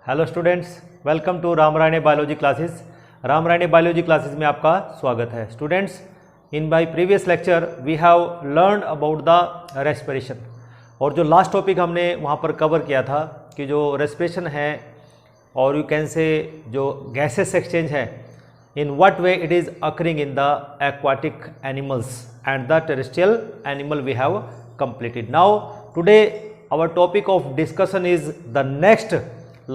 Hello students, welcome to Ramrayane biology classes. Ramrayane biology classes में आपका स्वागत है। Students, in by previous lecture we have learn about the respiration. और जो last topic हमने वहाँ पर कवर किया था कि जो रेस्पिरेशन है और यू कैन से जो गैसेस एक्सचेंज है, in what way it is occurring in the aquatic animals and the terrestrial animal we have completed. Now today our topic of discussion is the next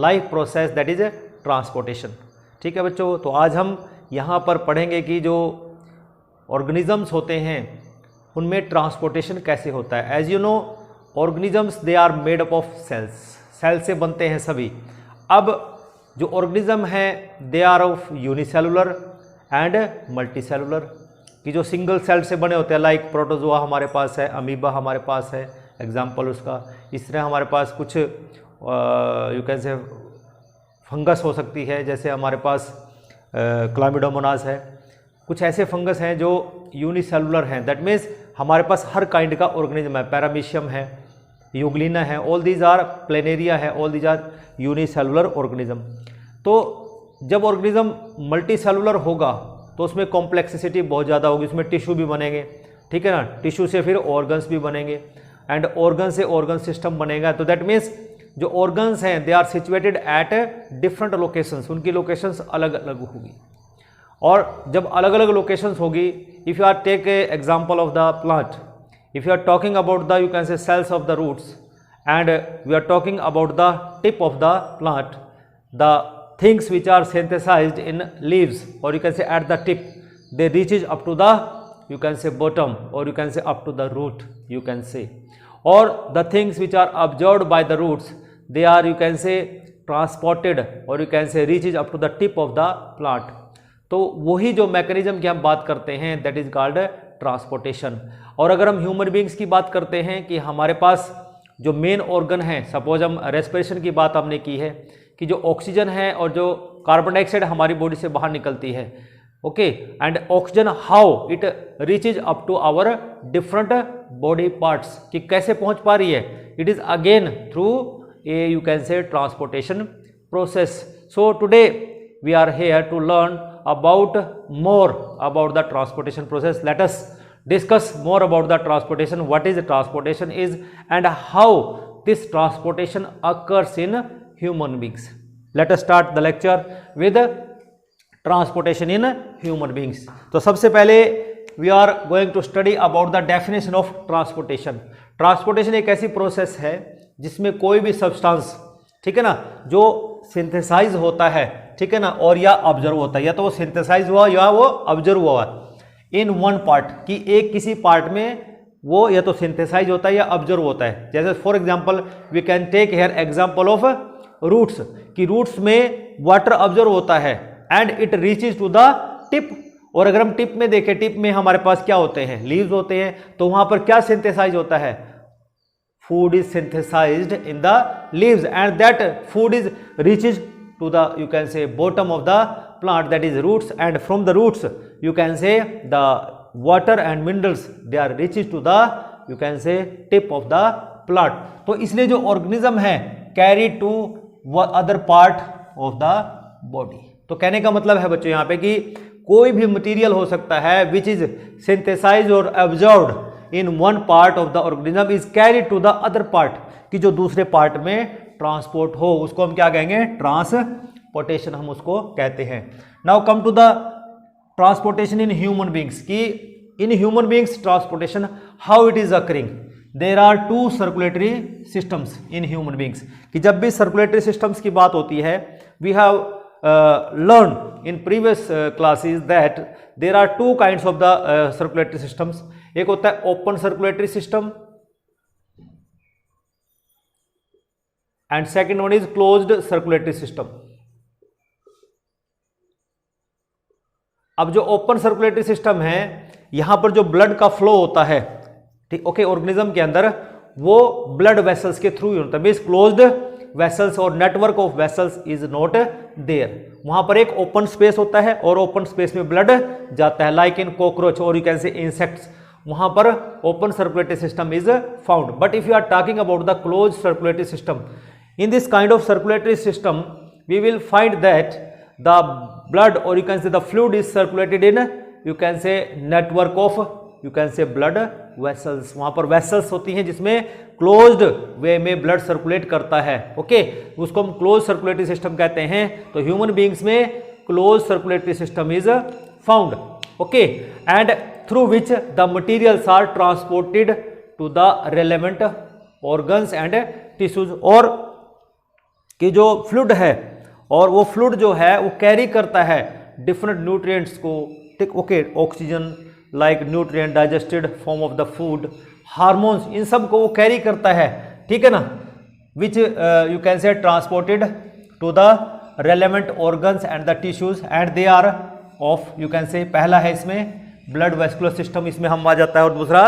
life process, that is transportation. ठीक है बच्चों, तो आज हम यहाँ पर पढ़ेंगे कि जो ऑर्गेनिजम्स होते हैं उनमें ट्रांसपोर्टेशन कैसे होता है। As you know, organisms they are made up of cells, cell से बनते हैं सभी। अब जो ऑर्गेनिज्म हैं they are of unicellular and multicellular, कि जो सिंगल सेल से बने होते हैं, लाइक प्रोटोजोआ हमारे पास है, अमीबा हमारे पास है एग्जाम्पल उसका। इस तरह हमारे पास कुछ यू कैन से फंगस हो सकती है, जैसे हमारे पास क्लामिडोमोनास है। कुछ ऐसे फंगस हैं जो यूनिसेलुलर हैं, दैट मीन्स हमारे पास हर काइंड का ऑर्गेनिज्म है। पैरामीशियम है, यूग्लिना है, ऑल दीज आर, प्लेनेरिया है, all these are unicellular organism. तो जब ऑर्गेनिज्म मल्टी सेलुलर होगा तो उसमें कॉम्प्लेक्सिसिटी बहुत ज़्यादा होगी, उसमें टिश्यू भी बनेंगे, ठीक है ना। टिश्यू से फिर ऑर्गन्स भी बनेंगे एंड ऑर्गन से ऑर्गन सिस्टम बनेगा। तो दैट मीन्स जो ऑर्गन्स हैं they are situated at different locations, उनकी लोकेशंस अलग अलग होगी। और जब अलग अलग लोकेशंस होगी, if you are take a example of the plant, if you are talking about the you can say cells of the roots and we are talking about the tip of the plant, the things which are synthesized in leaves, or you can say at the tip, they reaches up to the you can say bottom, or you can say up to the root you can say. Or the things which are absorbed by the roots, they are you can say transported, or you can say reaches up to the tip of the plant. तो वही जो mechanism की हम बात करते हैं that is called transportation. और अगर हम ह्यूमन बींग्स की बात करते हैं कि हमारे पास जो मेन ऑर्गन है, सपोज हम रेस्पिरेशन की बात हमने की है कि जो ऑक्सीजन है और जो कार्बन डाइऑक्साइड हमारी बॉडी से बाहर निकलती है, okay, and oxygen how it reaches up to our different body parts, कि कैसे पहुंच पा रही है, it is again through a you can say transportation process. So today we are here to learn about more about the transportation process. Let us discuss more about the transportation, what is transportation is and how this transportation occurs in human beings. Let us start the lecture with transportation in human beings. तो सबसे पहले we are going to study about the definition of transportation. Transportation एक ऐसी process है जिसमें कोई भी substance, ठीक है ना, जो सिंथेसाइज होता है, ठीक है ना, और या ऑब्जर्व होता है, या तो वो सिंथेसाइज हुआ या वो ऑब्जर्व हुआ इन वन पार्ट, कि एक किसी पार्ट में वो या तो सिंथेसाइज होता है या ऑब्जर्व होता है। जैसे for example we can take here example of roots, कि रूट्स में वाटर ऑब्जर्व होता है and it reaches to the tip. और अगर हम टिप में देखें, टिप में हमारे पास क्या होते हैं, लीव्स होते हैं, तो वहां पर क्या सिंथेसाइज होता है, food is synthesized in the leaves and that food is reaches to the you can say bottom of the plant, that is roots, and from the roots you can say the water and minerals they are reaches to the you can say tip of the plant. तो इसलिए जो organism है carry to other part of the body। तो कहने का मतलब है बच्चों यहाँ पे कि कोई भी मटेरियल हो सकता है which is synthesized or absorbed in one part of the organism is carried to the other part, कि जो दूसरे पार्ट में ट्रांसपोर्ट हो, उसको हम क्या कहेंगे, ट्रांसपोर्टेशन हम उसको कहते हैं। Now come to the transportation in human beings, कि in human beings transportation how it is occurring. There are two circulatory systems in human beings, कि जब भी सर्कुलेटरी सिस्टम्स की बात होती है, we have learn in previous classes that there are two kinds of the circulatory systems. एक होता है open circulatory system and second one is closed circulatory system. अब जो ओपन सर्कुलेटरी सिस्टम है, यहां पर जो ब्लड का फ्लो होता है, ठीक, ओके, ऑर्गेनिज्म के अंदर वो ब्लड वेसल्स के थ्रू होता है। मींस क्लोज्ड वेसल्स और network of vessels is not there. वहां पर एक ओपन स्पेस होता है और ओपन स्पेस में ब्लड जाता है, लाइक इन कॉकरोच और यू कैन से इंसेक्ट्स, वहां पर open circulatory system is found. But if you are talking about the close circulatory system, in this kind of circulatory system we will find that the blood, or you can say the fluid, is circulated in, you can say, network of, you can say, blood vessels. वहाँ पर vessels होती हैं जिसमें closed way में blood circulate करता है. Okay, उसको हम closed circulatory system कहते हैं. तो human beings में closed circulatory system is found. Okay, and through which the materials are transported to the relevant organs and tissues. और कि जो fluid है, और वो fluid जो है वो carry करता है different nutrients को. Okay, oxygen like nutrient, digested form of the food, hormones, इन सब को वो कैरी करता है. ठीक है ना. Which you can say transported to the relevant organs and the tissues and they are of, you can say, पहला है इसमें ब्लड वेस्कुलर सिस्टम, इसमें हम आ जाता है, और दूसरा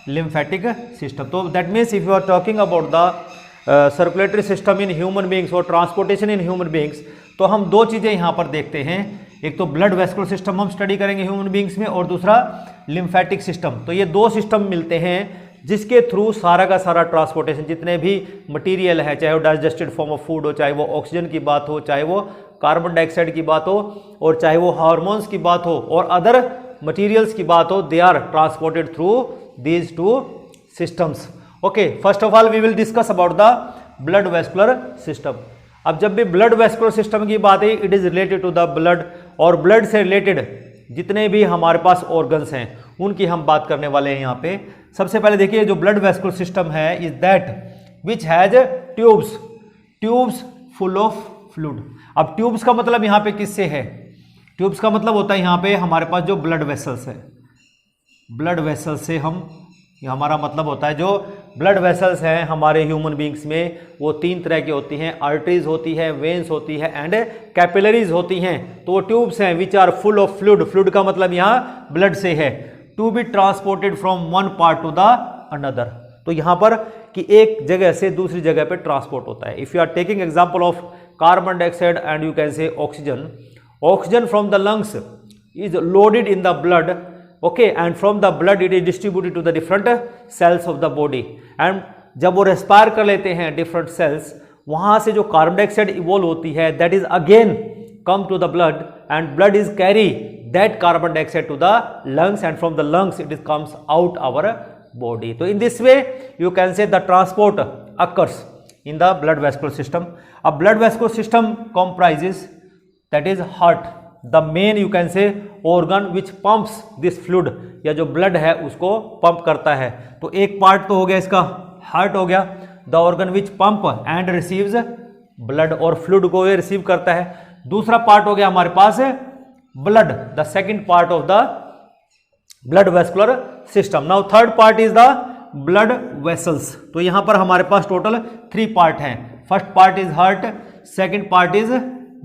लिम्फेटिक सिस्टम. तो that means if you are talking about the circulatory system in human beings और ट्रांसपोर्टेशन इन ह्यूमन बींग्स, तो हम दो चीज़ें यहाँ पर देखते हैं. एक तो ब्लड वेस्कुलर सिस्टम हम स्टडी करेंगे ह्यूमन बींग्स में, और दूसरा लिम्फेटिक सिस्टम. तो ये दो सिस्टम मिलते हैं जिसके थ्रू सारा का सारा ट्रांसपोर्टेशन, जितने भी मटेरियल है, चाहे वो डाइजेस्टेड फॉर्म ऑफ फूड हो, चाहे वो ऑक्सीजन की बात हो, चाहे वो कार्बन डाइऑक्साइड की बात हो, और चाहे वो हार्मोन्स की बात हो, और अदर मटेरियल्स की बात हो, they are transported through these two systems. Okay, first of all we will discuss about the blood vascular system. अब जब भी ब्लड वेस्कुलर सिस्टम की बात है, it is related to the blood, और ब्लड से रिलेटेड जितने भी हमारे पास ऑर्गन्स हैं उनकी हम बात करने वाले हैं यहाँ पे. सबसे पहले देखिए, जो ब्लड वेस्कुलर सिस्टम है is that which has tubes full of fluid. अब ट्यूब्स का मतलब यहाँ पे किससे है? ट्यूब्स का मतलब होता है यहाँ पे हमारे पास जो ब्लड वेसल्स है, ब्लड वेसल्स से हम, हमारा मतलब होता है जो ब्लड वेसल्स हैं हमारे ह्यूमन बींग्स में, वो तीन तरह की होती हैं. आर्टरीज होती है, वेन्स होती है, एंड कैपिलरीज होती हैं. तो वो ट्यूब्स हैं which are full of fluid. Fluid का मतलब यहाँ ब्लड से है. To be transported from one part to the another. तो यहाँ पर कि एक जगह से दूसरी जगह पे ट्रांसपोर्ट होता है. If you are taking example of carbon dioxide and you can say oxygen from the lungs is loaded in the blood. Okay, and from the blood it is distributed to the different cells of the body. And जब वो respire कर लेते हैं different cells, वहाँ से जो carbon dioxide evolve होती है, that is again come to the blood, and blood is carry that carbon dioxide to the lungs, and from the lungs it is comes out our body. तो in this way you can say the transport occurs in the blood vascular system. अब blood vascular system comprises, that is heart, the main you can say organ which pumps this fluid, या जो blood है उसको pump करता है. तो एक part तो हो गया इसका, हार्ट हो गया, the organ which pump and receives blood, और फ्लूइड को ये रिसीव करता है. दूसरा पार्ट हो गया हमारे पास blood, the second part of the blood vascular system. Now third part is the blood vessels. तो यहां पर हमारे पास टोटल 3 पार्ट हैं. First part is heart, second part is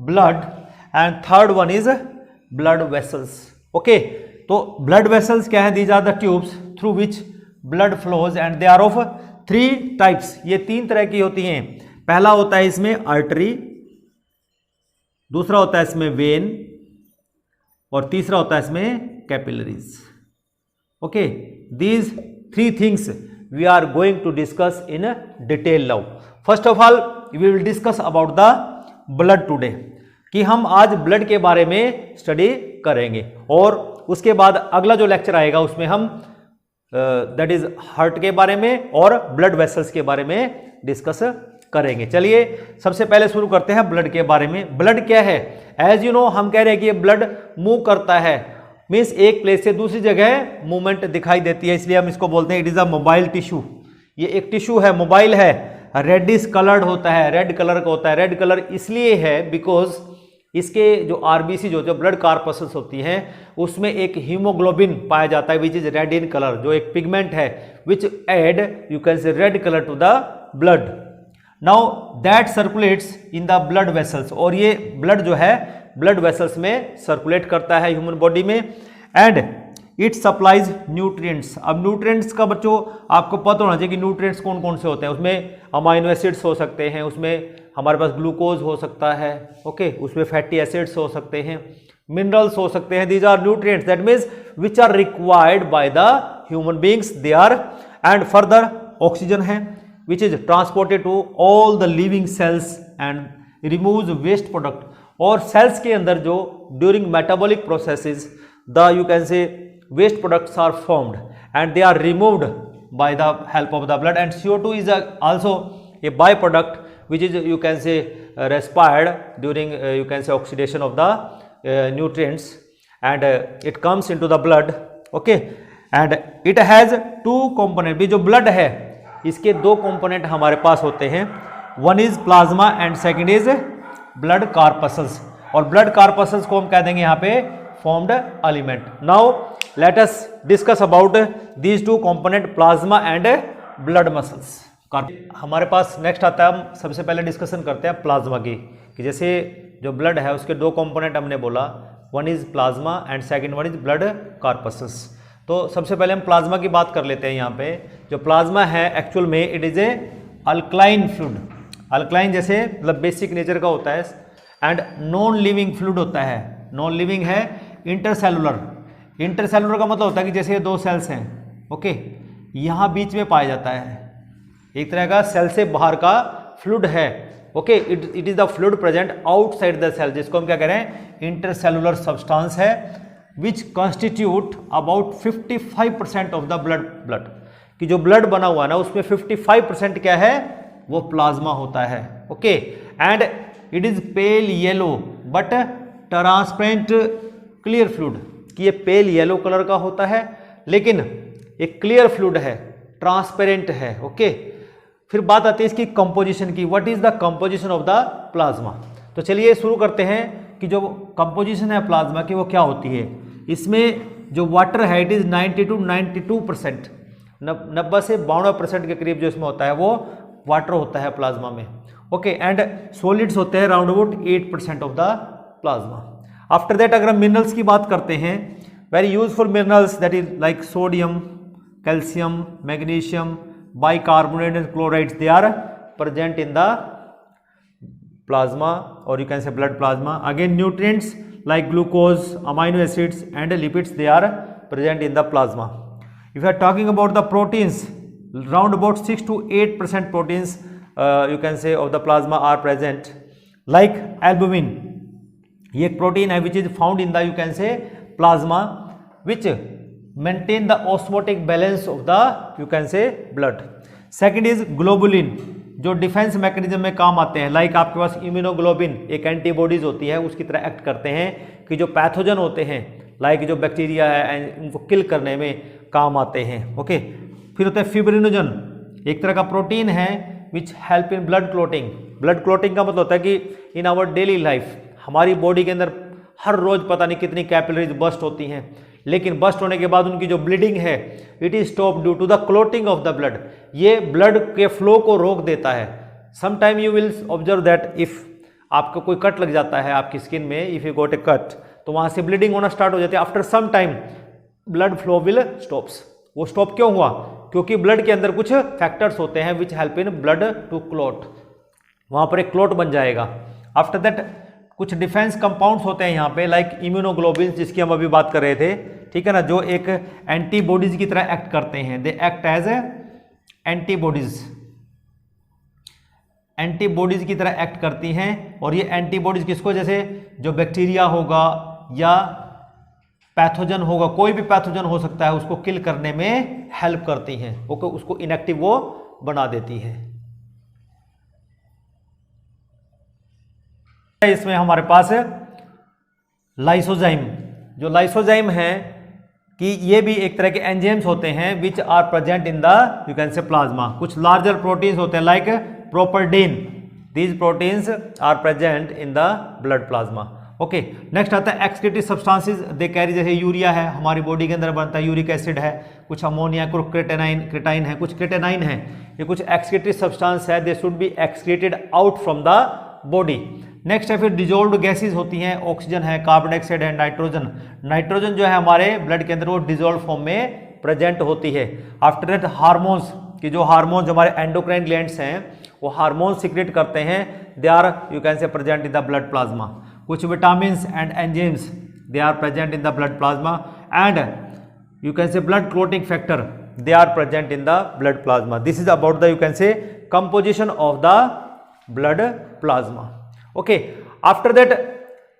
blood, and third one is blood vessels. Okay, तो blood vessels क्या है? These are the tubes through which blood flows, and they are of 3 types. ये 3 तरह की होती हैं. पहला होता है इसमें आर्टरी, दूसरा होता है इसमें वेन, और तीसरा होता है इसमें capillaries. Okay, these 3 things we are going to discuss in detail now. First of all we will discuss about the blood today, कि हम आज ब्लड के बारे में स्टडी करेंगे, और उसके बाद अगला जो लेक्चर आएगा उसमें हम दैट इज हार्ट के बारे में और ब्लड वेसल्स के बारे में डिस्कस करेंगे. चलिए सबसे पहले शुरू करते हैं ब्लड के बारे में. ब्लड क्या है? एज यू नो, हम कह रहे हैं कि ये ब्लड मूव करता है, मीन्स एक प्लेस से दूसरी जगह मूवमेंट दिखाई देती है, इसलिए हम इसको बोलते हैं it is a mobile tissue. ये एक टिश्यू है, मोबाइल है, रेडिश कलर्ड होता है, रेड कलर का होता है. रेड कलर इसलिए है बिकॉज इसके जो आरबीसी जो ब्लड कार्पसल्स होती हैं उसमें एक हीमोग्लोबिन पाया जाता है which is red in colour, जो एक पिगमेंट है which add you can say red colour to the blood. Now that circulates in the blood vessels, और ये ब्लड जो है ब्लड वेसल्स में सर्कुलेट करता है ह्यूमन बॉडी में, एंड इट सप्लाइज न्यूट्रिएंट्स. अब न्यूट्रिएंट्स का बच्चों आपको पता होना चाहिए कि न्यूट्रिएंट्स कौन कौन से होते हैं. उसमें अमाइनो एसिड्स हो सकते हैं, उसमें हमारे पास ग्लूकोज हो सकता है, ओके, उसमें फैटी एसिड्स हो सकते हैं, मिनरल्स हो सकते हैं. These are nutrients, that means which are required by the human beings, they are. And further oxygen है which is transported to all the living cells and removes waste product, और cells के अंदर जो during metabolic processes the you can say waste products are formed and they are removed by the help of the blood, and CO2 is also a by product which is you can say respired during you can say oxidation of the nutrients, and it comes into the blood. Okay, and it has two component. भी जो blood है इसके दो component हमारे पास होते हैं, one is plasma and second is blood corpuscles, और blood corpuscles को हम कह देंगे यहाँ पे formed element. Now let us discuss about these two component, plasma and blood muscles. हमारे पास नेक्स्ट आता है, हम सबसे पहले डिस्कशन करते हैं प्लाज्मा की, कि जैसे जो ब्लड है उसके दो कंपोनेंट हमने बोला, one is plasma and second one is blood corpuscles. तो सबसे पहले हम प्लाज्मा की बात कर लेते हैं। यहाँ पे जो प्लाज्मा है एक्चुअल में it is a alkaline fluid, alkaline जैसे मतलब बेसिक नेचर का होता है, एंड नॉन लिविंग फ्लूइड होता है। नॉन लिविंग है इंटरसेलुलर, इंटरसेलुलर का मतलब होता है कि जैसे दो सेल्स हैं, ओके, यहाँ बीच में पाया जाता है, एक तरह का सेल से बाहर का फ्लूइड है, okay, it is the fluid present outside the cell, जिसको हम क्या कह रहे हैं, इंटरसेलुलर सब्सटेंस है, which constitute about 55% of the blood, कि जो ब्लड बना हुआ है ना उसमें 55% क्या है, वो प्लाज्मा होता है, okay, and it is pale yellow but transparent clear fluid, कि ये पेल येलो कलर का होता है लेकिन एक क्लियर फ्लूइड है, ट्रांसपेरेंट है, ओके। फिर बात आती है इसकी कंपोजिशन की, what is the composition of the plasma. तो चलिए शुरू करते हैं कि जो कंपोजिशन है प्लाज्मा की वो क्या होती है। इसमें जो वाटर है इट इज 90 to 92%, 90 से 92% के करीब जो इसमें होता है वो वाटर होता है प्लाज्मा में, ओके, एंड सॉलिड्स होते हैं round about 8% of the plasma. After that अगर हम मिनरल्स की बात करते हैं, very useful minerals that is like sodium, calcium, magnesium, bicarbonate and chlorides, they are present in the plasma or you can say blood plasma. Again nutrients like glucose, amino acids and lipids, they are present in the plasma. If you are talking about the proteins, round about 6 to 8% proteins you can say of the plasma are present, like albumin, ये एक protein है which is found in the you can say plasma, which maintain the osmotic balance of the you can say blood. Second is globulin, जो defence mechanism में काम आते हैं, like आपके पास immunoglobulin एक एंटीबॉडीज होती है उसकी तरह एक्ट करते हैं, कि जो पैथोजन होते हैं लाइक जो बैक्टीरिया है उनको किल करने में काम आते हैं, ओके। फिर होता है फिब्रिनोजन, एक तरह का प्रोटीन है विच help in blood clotting. Blood clotting का मतलब होता है कि इन आवर डेली लाइफ हमारी बॉडी के अंदर हर रोज पता नहीं कितनी कैपिलरीज बस्ट होती हैं, लेकिन बस्ट होने के बाद उनकी जो ब्लीडिंग है it is stop due to the clotting of the blood, ये ब्लड के फ्लो को रोक देता है। Some time you will observe that if आपको कोई कट लग जाता है आपकी स्किन में, if you got a cut, तो वहां से ब्लीडिंग होना स्टार्ट हो जाती है, after some time blood flow will stops. वो स्टॉप क्यों हुआ, क्योंकि ब्लड के अंदर कुछ फैक्टर्स होते हैं which help in blood to clot, वहां पर एक क्लोट बन जाएगा। आफ्टर दैट कुछ डिफेंस कंपाउंड्स होते हैं यहाँ पे लाइक इम्यूनोग्लोबिन, जिसकी हम अभी बात कर रहे थे, ठीक है ना, जो एक एंटीबॉडीज की तरह एक्ट करते हैं, they act as antibodies, antibodies की तरह एक्ट करती हैं। और ये एंटीबॉडीज किसको, जैसे जो बैक्टीरिया होगा या पैथोजन होगा, कोई भी पैथोजन हो सकता है, उसको किल करने में हेल्प करती हैं, ओके, उसको इनएक्टिव वो बना देती है। इसमें हमारे पास लाइसोजाइम, जो लाइसोजाइम है कि ये भी एक तरह के एंजाइम्स होते हैं which are present in the you can say plasma. कुछ लार्जर प्रोटीन्स होते हैं like properdin, these proteins are present in the blood plasma, okay. Next आता है एक्सक्रीटरी सब्सटेंसेस दे कैरी, जैसे यूरिया है हमारी बॉडी के अंदर बनता है, यूरिक एसिड है, कुछ अमोनिया, कुछ क्रेटाइन है, कुछ क्रेटेनाइन है, ये कुछ एक्सक्रीटरी सब्सटेंस है, they should be excreted out from the body. Next है फिर डिजोल्व्ड गैसेज होती हैं, ऑक्सीजन है, कार्बन डाइऑक्साइड है, नाइट्रोजन। नाइट्रोजन जो है हमारे ब्लड के अंदर वो डिजोल्व फॉर्म में प्रेजेंट होती है। आफ्टर दैट हार्मोन्स, कि जो हार्मोन्स हमारे एंडोक्राइन ग्लैंड्स हैं वो हार्मोन सीक्रेट करते हैं, they are you can say present in the blood plasma. कुछ vitamins and enzymes they are present in the blood plasma, and you can say blood clotting factor they are present in the blood plasma. This is about the you can say composition of the blood plasma, okay, after that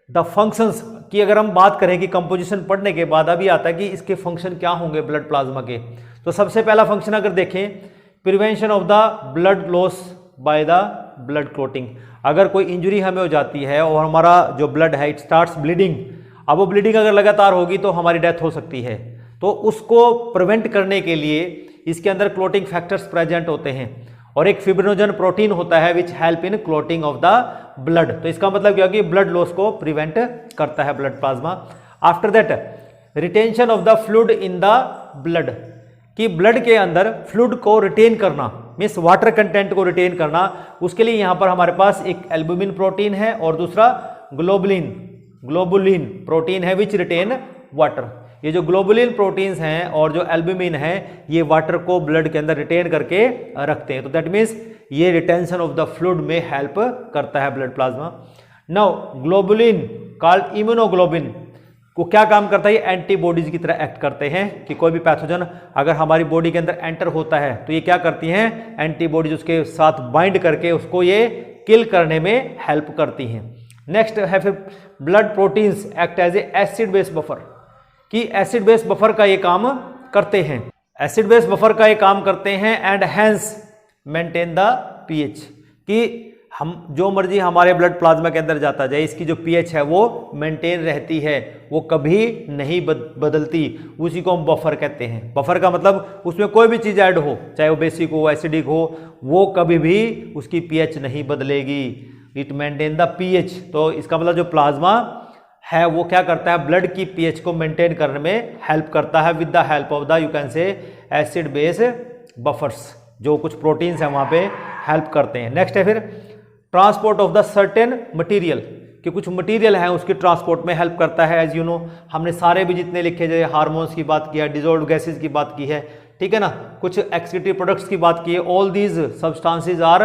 the functions की अगर हम बात करें कि composition पढ़ने के बाद अभी आता है कि इसके फंक्शन क्या होंगे ब्लड प्लाज्मा के। तो सबसे पहला फंक्शन अगर देखें, prevention of the blood loss by the blood clotting. अगर कोई इंजरी हमें हो जाती है और हमारा जो ब्लड है इट स्टार्ट्स ब्लीडिंग, अब वो ब्लीडिंग अगर लगातार होगी तो हमारी डेथ हो सकती है। तो उसको प्रिवेंट करने के लिए इसके अंदर क्लोटिंग फैक्टर्स प्रेजेंट होते हैं और एक फिब्रिनोजन प्रोटीन होता है विच help in clotting of the blood. तो इसका मतलब क्या कि ब्लड लॉस को प्रिवेंट करता है blood plasma. After that retention of the fluid in the blood, कि ब्लड के अंदर फ्लूइड को रिटेन करना, मीन्स वाटर कंटेंट को रिटेन करना, उसके लिए यहाँ पर हमारे पास एक एल्बुमिन प्रोटीन है और दूसरा ग्लोबुलिन प्रोटीन है विच रिटेन वाटर। ये जो ग्लोबुलिन प्रोटीन्स हैं और जो एल्बुमिन है ये वाटर को ब्लड के अंदर रिटेन करके रखते हैं। तो दैट मीन्स ये रिटेंशन ऑफ द फ्लूइड में हेल्प करता है blood plasma. Now globulin called immunoglobulin को क्या काम करता है, ये एंटीबॉडीज की तरह एक्ट करते हैं कि कोई भी पैथोजन अगर हमारी बॉडी के अंदर एंटर होता है तो ये क्या करती हैं, एंटीबॉडीज उसके साथ बाइंड करके उसको ये किल करने में हेल्प करती हैं। नेक्स्ट है फिर blood proteins act as a acid base buffer, कि एसिड बेस बफर का ये काम करते हैं, एसिड बेस बफर का ये काम करते हैं and hence maintain the pH, कि हम जो मर्जी हमारे ब्लड प्लाज्मा के अंदर जाता जाए इसकी जो पीएच है वो मेंटेन रहती है, वो कभी नहीं बदलती, उसी को हम बफर कहते हैं। बफर का मतलब उसमें कोई भी चीज़ ऐड हो, चाहे वो बेसिक हो एसिडिक हो, वो कभी भी उसकी पीएच नहीं बदलेगी, इट मेंटेन द पीएच। तो इसका मतलब जो प्लाज्मा है वो क्या करता है, ब्लड की पीएच को मेंटेन करने में हेल्प करता है with the help of the you can से एसिड बेस बफर्स, जो कुछ प्रोटीन्स हैं वहाँ पे हेल्प करते हैं। नेक्स्ट है फिर transport of the certain material, कि कुछ मटेरियल है उसकी ट्रांसपोर्ट में हेल्प करता है। एज यू नो हमने सारे भी जितने लिखे जैसे हार्मोन्स की बात की है, डिजोल्व गैसेज की बात की है, ठीक है ना, कुछ एक्सक्रीटरी प्रोडक्ट्स की बात की है, all these substances are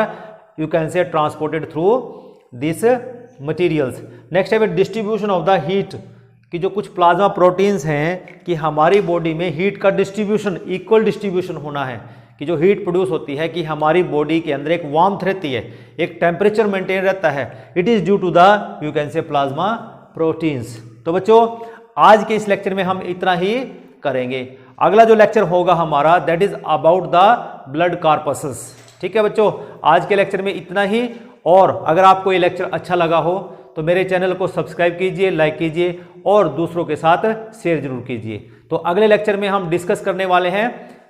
you can say transported through this materials. Next है डिस्ट्रीब्यूशन ऑफ द हीट, कि जो कुछ प्लाज्मा प्रोटीन्स हैं कि हमारी बॉडी में हीट का डिस्ट्रीब्यूशन, इक्वल डिस्ट्रीब्यूशन होना है, कि जो हीट प्रोड्यूस होती है कि हमारी बॉडी के अंदर एक वार्मथ रहती है, एक टेम्परेचर मेंटेन रहता है, it is due to the you can say plasma proteins. तो बच्चों आज के इस लेक्चर में हम इतना ही करेंगे। अगला जो लेक्चर होगा हमारा that is about the blood corpuscles. ठीक है बच्चों, आज के लेक्चर में इतना ही। और अगर आपको ये लेक्चर अच्छा लगा हो तो मेरे चैनल को सब्सक्राइब कीजिए, लाइक कीजिए और दूसरों के साथ शेयर जरूर कीजिए। तो अगले लेक्चर में हम डिस्कस करने वाले हैं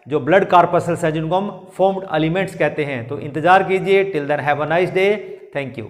जो ब्लड कार्पसेल्स हैं जिनको हम फॉर्म्ड एलिमेंट्स कहते हैं। तो इंतजार कीजिए। Till then have a nice day. Thank you.